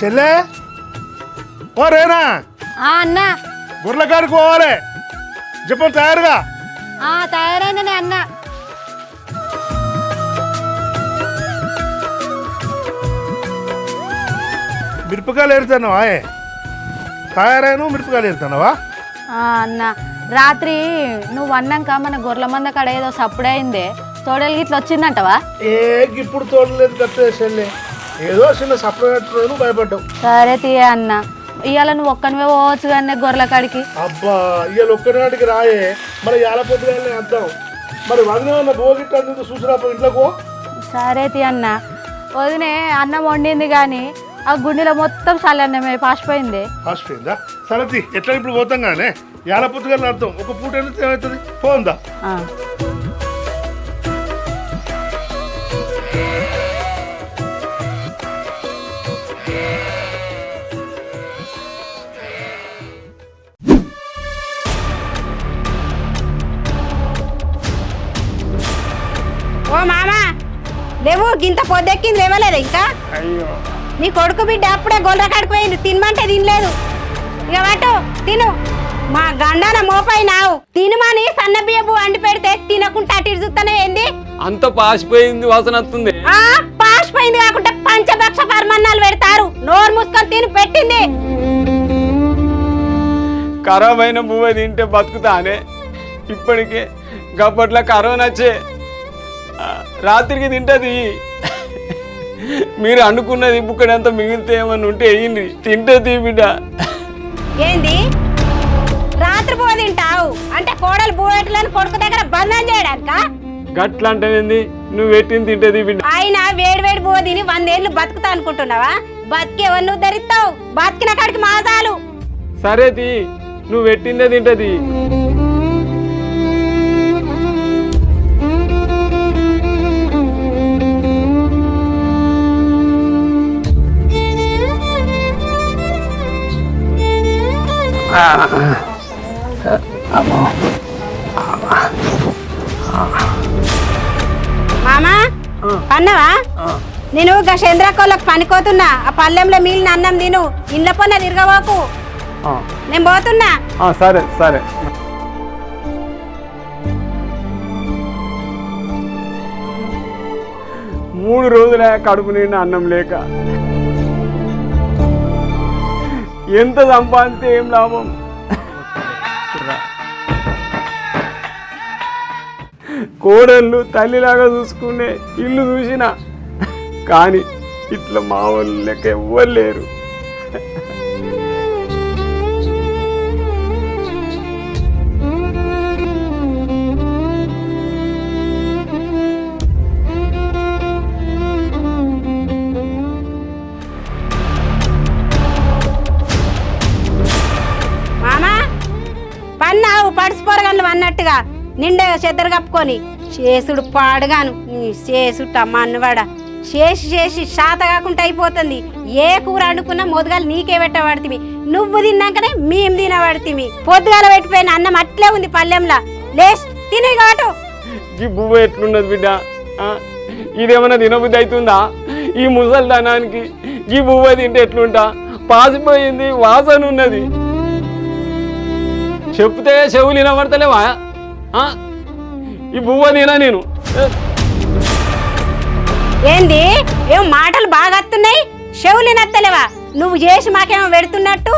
చెల్లె ఓ రేనా అన్నా గుర్ల కాడికి పోవాలి చెప్పు తయారుగా తయారైందనే అన్న మిరపకాయలు ఏరుతున్నావా తయారైన మిరపకాయలు ఏరుతున్నావా అన్న రాత్రి నువ్వు అన్నాక మన గొర్రెల మంద కాడ ఏదో సప్పుడైందే తోడలు గిట్ల వచ్చిందంటవా ఇప్పుడు తోడలేదు కట్టే చెల్లె ఏదో చిన్న సప్లై భయపడ్డావు సరే తీయ అన్న ఇవాళ నువ్వు ఒక్కనివే పోవచ్చు కానీ గొర్రెల కాడికి అబ్బా ఇవాళ ఒక్కనాటికి రాయే మరి ఇవాళ పొద్దుగానే వద్దాం మరి వదిన భోగిట్టు చూసినప్పుడు ఇంట్లోకి సరే తీ అన్న వదినే అన్నం వండింది కానీ ఆ గుండెలో మొత్తం చల్లన్నమే పాసిపోయింది పాసిపోయిందా సరే తీ ఎట్లా ఇప్పుడు పోతాం కానీ ఇవాళ పొద్దుగానే అర్థం ఒక పూట వెళ్తే ఏమవుతుంది పోందా ఓ మామా లేవు గింత పొద్దెక్కింది లేవలేదు ఇంకా అయ్యో నీ కొడుకు బిడ్డ అప్పుడే గొల్ల కాడిపోయింది తినమంటే తినలేదు ఇక వాటు తిను మా గండాన మోపైనావు తినమని సన్న బియ్యపు వండి పెడితే తినకుండా అటు చూస్తానే ఏంది అంత పాసిపోయింది వాసన వస్తుంది పాసిపోయింది కాకుండా పంచభక్ష పరమన్నాలు పెడతారు నోరు మూసుకొని తిని పెట్టింది ఖరాబ్ అయిన పువ్వు తింటే బతుకుతానే ఇప్పటికే గప్పట్లో కరోనా వచ్చే రాత్రికి తింటది మీరు అనుకున్నది బుక్కడంత మిగిలితే ఏమన్నా ఉంటే వేయండి తింటది బిడ్డ ఏంది రాత్రి పువ్వు తింటావు అంటే కోడలు పువ్వేట్లని కొడుకు దగ్గర బంధం చేయడానిక గట్ల అంటేంది నువ్వు పెట్టింది తింటది బిడ్డ ఆయన వేడి వేడి పువ్వు తిని 100 ఏళ్ళు బతుకుతా అనుకుంటున్నావా బతికేవన్నీ నువ్వు ధరిస్తావు బతికిన కాడికి మాసాలు సరే తీ నువ్వు పెట్టిందే తింటది మామా పన్నవా నేను గా చంద్రకోళ్ళకి పనికోతున్నా ఆ పల్లెంలో మిగిలిన అన్నం తిను ఇళ్ళ పొన్న తిరగవాకు నేను పోతున్నా సరే సరే 3 రోజులే కడుపు నిండా అన్నం లేక ఎంత సంపాదిస్తే ఏం లాభం కోడళ్ళు తల్లిలాగా చూసుకునే ఇల్లు చూసిన కానీ ఇట్లా మా వాళ్ళు లెక్క ఎవ్వరు లేరు మామా పన్నావు పడిసిపోరగండ్లు అన్నట్టుగా నిండే చెద్దరు కప్పుకొని చేసుడు పాడుగాను చేసుడు అమ్మ అన్నవాడ చేసి శాత కాకుండా అయిపోతుంది ఏ కూర వండుకున్నా మొదగాలు నీకే పెట్టబడితివి నువ్వు తిన్నాకనే మేము తినబడితివి పొద్దుగాల పెట్టిపోయిన అన్నం అట్లే ఉంది పల్లెంలా లేస్ తినే కాటు ఈ బువ్వ ఎట్లున్నది బిడ్డ ఇదేమన్నా తినబుద్ధి అవుతుందా ఈ ముసల్దానానికి ఈ బువ్వ తింటే ఎట్లుంటా పాసిపోయింది వాసన ఉన్నది చెప్తే చెవులు వినబడతలేవా ఈ బువ్వ తినా నేను ఏంది ఏం మాటలు బాగా వస్తున్నాయి చెవులు నత్తలేవా నువ్వు చేసి మాకేమో పెడుతున్నట్టు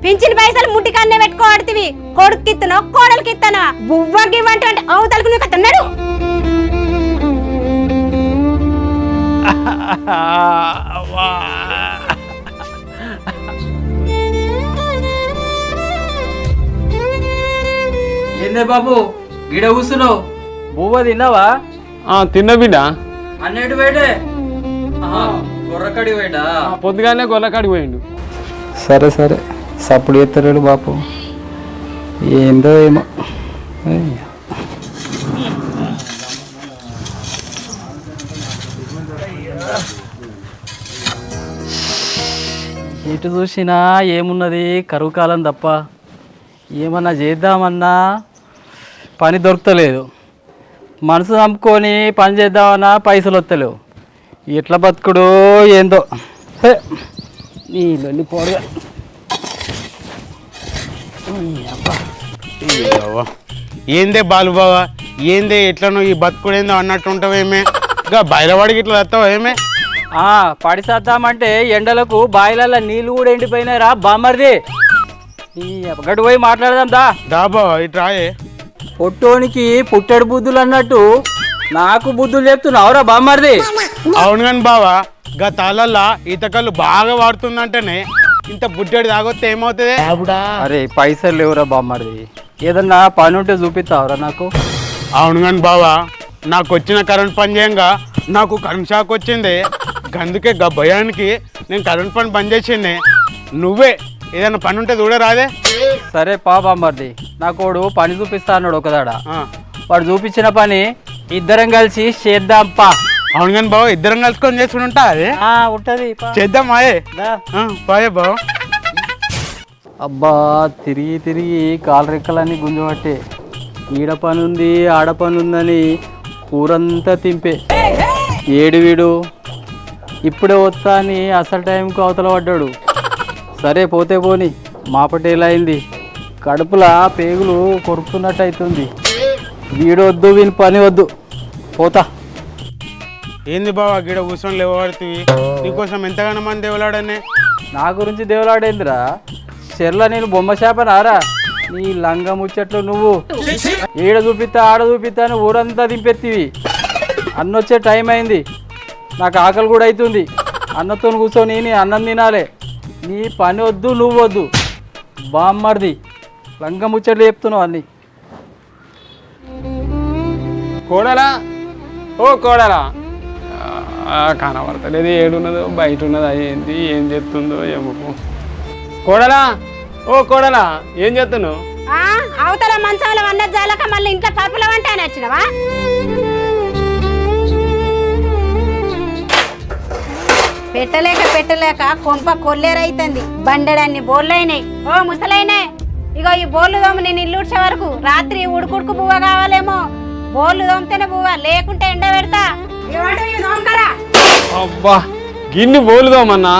పింఛన్ పైసలు ముట్టికన్నే పెట్టుకోబడుతుంది కొడుకు ఇత్తనో కోడలికి ఇత్తనో బువ్వ గివ్వంటే అంటే అవతలకు నీకు అతన్నాడు ఏందే బాబు గిడ కూస్తున్నావు బువ్వ తిన్నావా తిన్న బిడ్డ అన్నట్టు పోయిడే గొర్రకడి పోయిడా పొద్దుగానే గొల్లకాడికి పోయిండు సరే సరే సప్పుడు ఎత్తలేడు బాపు ఏందో ఏమో ఎటు చూసినా ఏమున్నది కరువు కాలం తప్ప ఏమన్నా చేద్దామన్నా పని దొరకలేదు మనసు చంపుకొని పని చేద్దామన్నా పైసలు వస్తలేవు ఎట్లా బతుకుడో ఏందో నీళ్ళు పోడుగా ఏందే బాలుబావా ఏందే ఎట్లనో ఈ బతుకుడేందో అన్నట్టు ఉంటావేమే ఇంకా బయలవాడికి ఇట్లా వస్తావు ఏమే పడిసేద్దామంటే ఎండలకు బాయిలల్లో నీళ్ళు కూడా ఎండిపోయినాయిరా బామ్మర్ది ఈ గడు పోయి మాట్లాడదాం దా బావా ఇటు రాయే పొట్టోనికి పుట్టడు బుద్ధులు అన్నట్టు నాకు బుద్ధులు చెప్తున్నావురా బామ్మర్ది అవును కానీ బావా గా తాళల్లా ఈతకళ్ళు బాగా వాడుతుందంటేనే ఇంత బుడ్డడి తాగొస్తే ఏమవుతుంది అరే పైసలు లేవురా బామ్మర్ది ఏదన్నా పని ఉంటే చూపిస్తావురా నాకు అవును కానీ బావా నాకు వచ్చిన కరెంట్ పని చేయంగా నాకు కరెంట్ షాక్ వచ్చింది అందుకే గా భయానికి నేను కరెంట్ పని బంద్ చేసిండే నువ్వే ఏదైనా పని ఉంటే చూడరాదే సరే పా బామ్మర్ది నాకు వాడు పని చూపిస్తా అన్నాడు ఒకదాడ ఆ. వాడు చూపించిన పని ఇద్దరం కలిసి చేద్దాం పా అవును కానీ బావ ఇద్దరం కలుసుకొని చేసుకుని ఉంటా అదే ఉంటది చేద్దాం మాయే బాయే బావ అబ్బా తిరిగి తిరిగి కాలు రెక్కలన్నీ గుంజబట్టే ఈడ పని ఉంది ఆడ పని ఉందని ఊరంతా తింపే ఏడు వీడు ఇప్పుడే వస్తా అని అసలు టైంకి అవతల పడ్డాడు సరే పోతే పోని మాపటేలా అయింది కడుపులా పేగులు కొరుకుతున్నట్టు అవుతుంది వీడు వద్దు వీని పని వద్దు పోతా ఏంది బావా గిడ కూర్చొని లేవబడుతుంది నీకోసం ఎంతగానో మంది దేవులాడనే నా గురించి దేవులాడేందిరా చెర్ల నేను బొమ్మ చేపనారా నీ లంగ ముచ్చట్లు నువ్వు ఈడ చూపిస్తా ఆడ చూపిస్తా అని ఊరంతా దింపెత్తివి అన్నొచ్చే టైం అయింది నాకు ఆకలి కూడా అవుతుంది అన్నతో కూర్చొని నీ అన్నం తినాలి నీ పని వద్దు నువ్వు వద్దు బామ్మర్ది లంగ ముచ్చట్లు చెప్తున్నావు అన్నీ కోడలా ఓ కోడలా కనబడతలేదు ఏడున్నదో బయట ఉన్నదా ఏంటి ఏం చెప్తుందో ఏమో కోడలా ఓ కోడలా ఏం చెప్తున్నావు అవతల మంచంలో వంద జాలక మళ్ళీ ఇంట్లో పప్పుల వంట అని వచ్చినవా పెట్టలేక కొంప కొల్లేరైతుంది బండెడన్ని బోర్లు అయినాయి ఓ ముసలైనాయి ఇగో ఈ బోర్లు దోమ నేను ఇల్లు ఉడ్చే వరకు రాత్రి ఉడుకుడుకు బువ్వ కావాలేమో బోర్లు దోమతేనే బువ్వ లేకుంటే ఎండ పెడతా అబ్బా గిన్ని బోలుదోమన్నా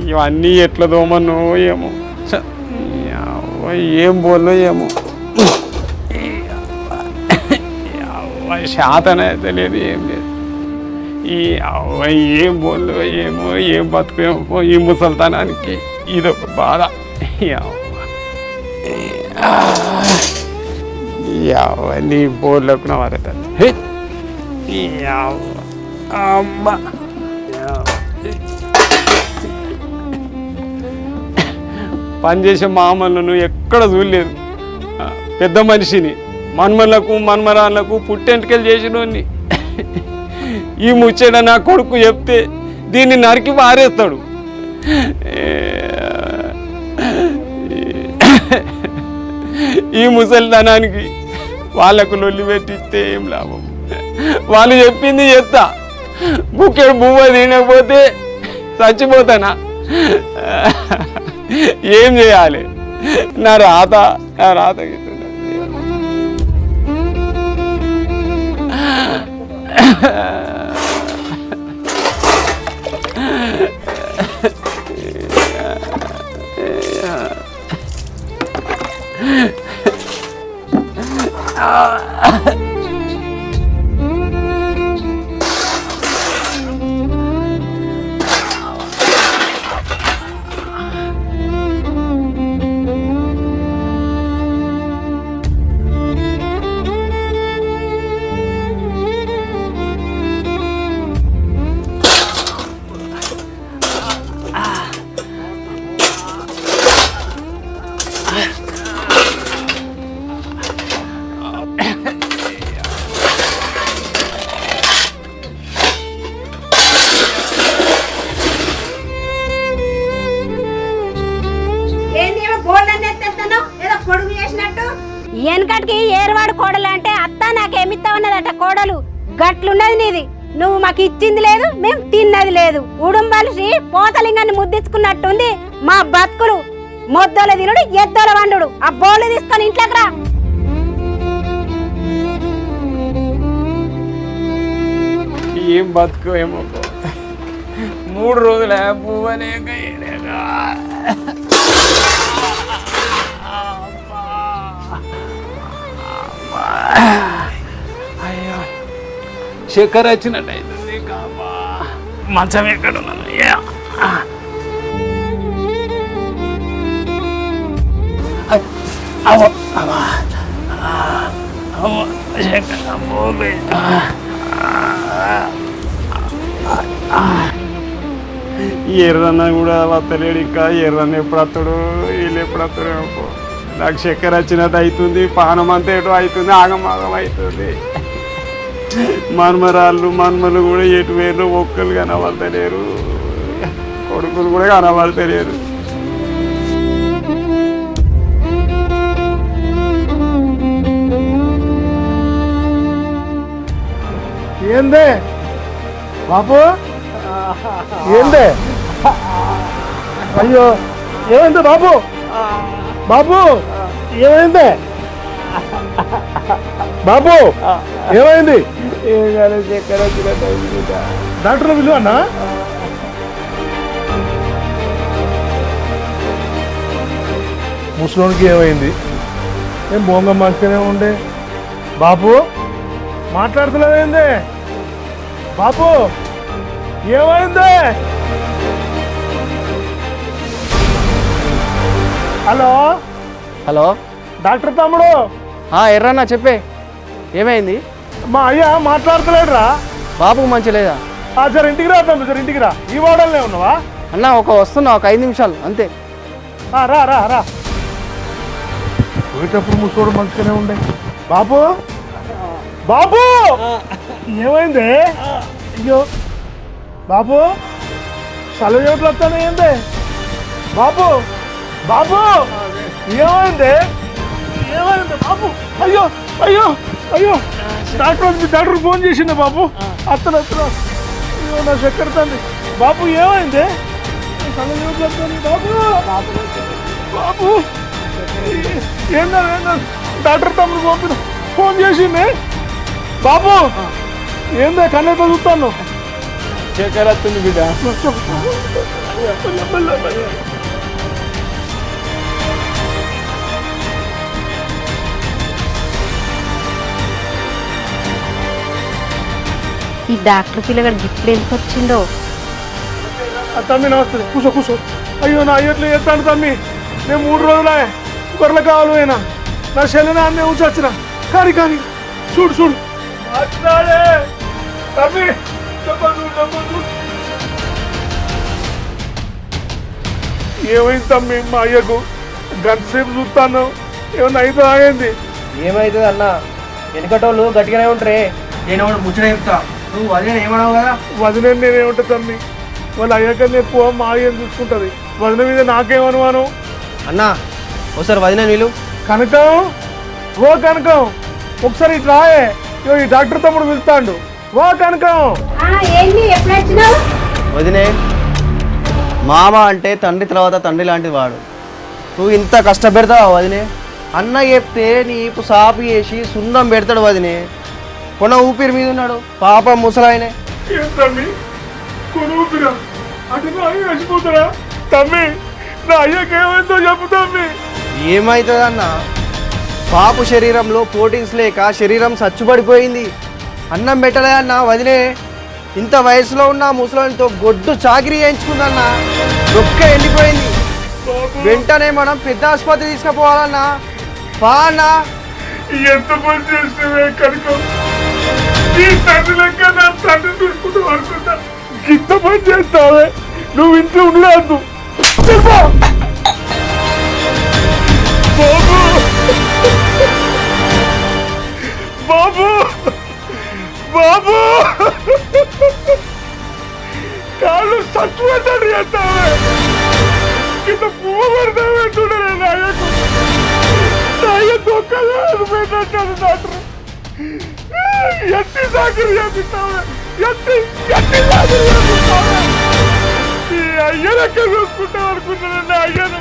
ఇవన్నీ ఎట్లా దోమను ఏమో ఏం బోల్లో ఏమో శాతనే తెలియదు ఏం లేదు ఈ ఏం బోల్లో ఏమో ఏం బతుకేమో ఈ ముసల్తనానికి ఇదొక బాధ నీ బోర్లకు నా వరతుంది అమ్మా పనిచేసే మామూలను ఎక్కడ చూడలేదు పెద్ద మనిషిని మన్మలకు మన్మరాళ్ళకు పుట్టెంటికలు చేసినోన్ని ఈ ముచ్చట నా కొడుకు చెప్తే దీన్ని నరికి పారేస్తాడు ఈ ముసలితనానికి వాళ్ళకు లొల్లి పెట్టిస్తే ఏం లాభం వాళ్ళు చెప్పింది చెప్తా బుక్కెడు బువ్వ తినకపోతే చచ్చిపోతానా ఏం చేయాలి నా రాత వెనకటికి ఏరువాడు కోడలు అంటే అత్త నాకేమిత్తా ఉన్నదట కోడలు గట్లున్నది నీది నువ్వు మాకు ఇచ్చింది లేదు మేము తిన్నది లేదు ఉడుంబలిసి పోతలింగాన్ని ముద్దించుకున్నట్టుంది మా బతుకులు మొద్దల తినుడు ఎద్దల వండుడు ఆ బోళ్ళు తీసుకొని ఇంట్లోకి రా ఏం బతుకు ఏమో 3 రోజుల పువ్వలేక అయ్యో చక్కెర వచ్చినట్టు అవుతుంది కాపా మంచం ఎక్కడ ఉన్నాను అవ్వ అమ్మా అమ్మ చక్కెర అమ్మోలే ఎర్రన్న కూడా వస్తలేడు ఇంకా ఎర్రన్న ఎప్పుడు వస్తాడు వీళ్ళు ఎప్పుడు వస్తాడు నాకు చక్కెర వచ్చినట్టు అవుతుంది పానం అంతా ఎటు అవుతుంది ఆగమాగం అవుతుంది మన్మరాళ్ళు మన్మలు కూడా ఎటు వేరు ఒక్కరు కనబడతలేరు కొడుకులు కూడా కనబడతలేరు ఏందే బాబు ఏందే అయ్యో ఏమైంది బాబు బాబు ఏమైంది బాబు ఏమైంది చక్కెర వచ్చినట్టు అవుతుంది డాక్టర్ విలువ అన్నా ముసలోనికి ఏమైంది ఏం బొంగ మంచిగానే ఉండే బాబు మాట్లాడుతున్నావేంది బాబు ఏమైంది హలో హలో డాక్టర్ తమ్ముడు ఎర్రన్నా చెప్పే ఏమైంది మా అయ్యా మాట్లాడతలేడురా బాబుకు మంచి లేదా సార్ ఇంటికి రా తమ్ముడు సార్ ఇంటికి రా ఈ వాడల్నే ఉన్నావా అన్న వస్తున్నా ఒక 5 నిమిషాలు అంతే రా రా రా పోయేటప్పుడు ముసోడు మంచిగానే ఉండే బాబు బాబు ఏమైంది అయ్యో బాబు సెలవుట్లు వస్తానే ఏంది బాబు బాబు ఏమైంది ఏమైంది బాబు అయ్యో అయ్యో అయ్యో డాక్టర్ ఫోన్ చేసిండే బాబు అత్తలు అయ్యో నా చక్కెర తండ్రి బాబు ఏమైంది సెలవుట్లు వస్తాను బాబు బాబు ఏందా డాక్టర్ తమ్ముడు పంపిన ఫోన్ చేసింది బాబు ఏందా కన్నెతో చూస్తాను చక్కెర వస్తుంది బిడ్డ ఈ డాక్టర్ పిల్లగాడు గిఫ్ట్ ఎందుకు వచ్చిండో తమ్మి నమస్తే కూసో కూసో అయ్యో నా అయ్యట్లు ఎత్తాను తమ్మి నేను 3 రోజులే గొర్రెలు కావాలి పోయినా నా చెల్లెని అన్నీ ఉంచొచ్చిన కానీ కానీ చూడు చూడు అట్లాడే తమ్మి ఏమైంది తమ్మి మా అయ్యకు గంట సేపు చూస్తాను ఏమన్నా అయితే ఆగింది ఏమైతుంది అన్న వెనకటోళ్ళు గట్టిగానే ఉంటారే నేను ముచ్చట చెప్తా నువ్వు అదే ఏమన్నావు కదా వదిన నేనేమంటా తమ్మి వాళ్ళు అయ్యాక ఎక్కువ మా అయ్యని చూసుకుంటుంది వదిన మీద నాకేమనుమాను అన్న ఒకసారి వదిన వీళ్ళు కనకం ఓ కనకం ఒకసారి ఇట్లా రాయే ఈ డాక్టర్ తమ్ముడు పిలుస్తాడు ఓ కనకం ఏంటి ఎప్పుడు వచ్చినావు వదినే మామ అంటే తండ్రి తర్వాత తండ్రి లాంటిది వాడు నువ్వు ఇంత కష్టపెడతావు వదినే అన్న చెప్తే నీకు సాపు చేసి సున్నం పెడతాడు వదినే కొన ఊపిరి మీద ఉన్నాడు పాప ముసలాయనే ఏం తమ్మి కొనుగుతురా అటు నా అయ్య చచ్చిపోతారా తమ్మి నా అయ్యకి ఏమైందో చెప్పు తమ్మి ఏమవుతుందన్న పాపు శరీరంలో ప్రోటీన్స్ లేక శరీరం సచ్చుపడిపోయింది అన్నం పెట్టలే అన్న వదిలే ఇంత వయసులో ఉన్న ముసలితో గొడ్డు చాకిరీ చేయించుకుందన్న రొక్క ఎండిపోయింది వెంటనే మనం పెద్ద ఆసుపత్రి తీసుకుపోవాలన్నా పా అన్నా ఎంత పని చేస్తే కనుక ఈ తండ్రి లెక్క నా తండ్రి చూసుకుంటూ అనుకుంటా ఇంత పని చేస్తావే నువ్వు ఇంట్లో ఉండలేదు బాబు బాబు బాబు కాళ్ళు చచ్చిపోతాడు చేస్తావే కింద పువ్వు పడతావే చూడలే నాయకు నాయకు ఒక్కదారు పెట్టాడు డాక్టర్ ఎట్టి సాకరి చేపిస్తావే ఎట్టి సాకరి చేపిస్తావే ఈ అయ్యనక్క చూసుకుంటావు అనుకుంటున్నా నా అయ్యను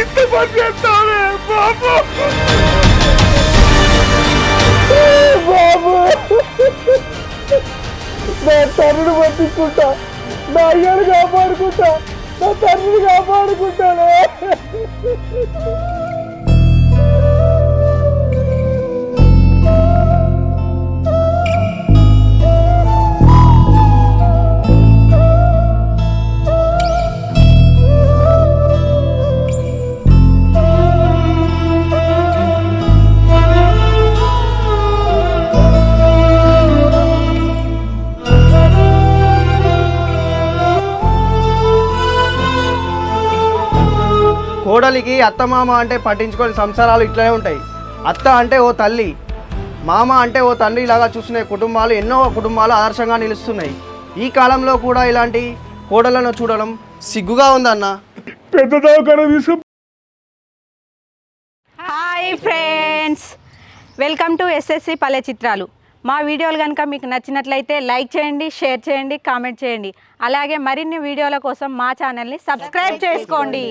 ఇంత పని చేస్తావే బాబు బాబు నా తండ్రిని పట్టించుకుంటా నా అయ్యను కాపాడుకుంటా నా తండ్రిని కాపాడుకుంటానే కోడలికి అత్తమామ అంటే పట్టించుకొని సంసారాలు ఇట్లనే ఉంటాయి. అత్త అంటే ఓ తల్లి, మామ అంటే ఓ తండ్రి లాగా చూసుకునే కుటుంబాలు ఎన్నో కుటుంబాలు ఆదర్శంగా నిలుస్తున్నాయి. ఈ కాలంలో కూడా ఇలాంటి కోడలను చూడడం సిగ్గుగా ఉందన్న. పెద్ద దవాఖాన తీసుకు hi friends, welcome to SSC పల్లె చిత్రాలు. మా వీడియోలు కనుక మీకు నచ్చినట్లయితే లైక్ చేయండి, షేర్ చేయండి, కామెంట్ చేయండి. అలాగే మరిన్ని వీడియోల కోసం మా ఛానల్ని సబ్స్క్రైబ్ చేసుకోండి.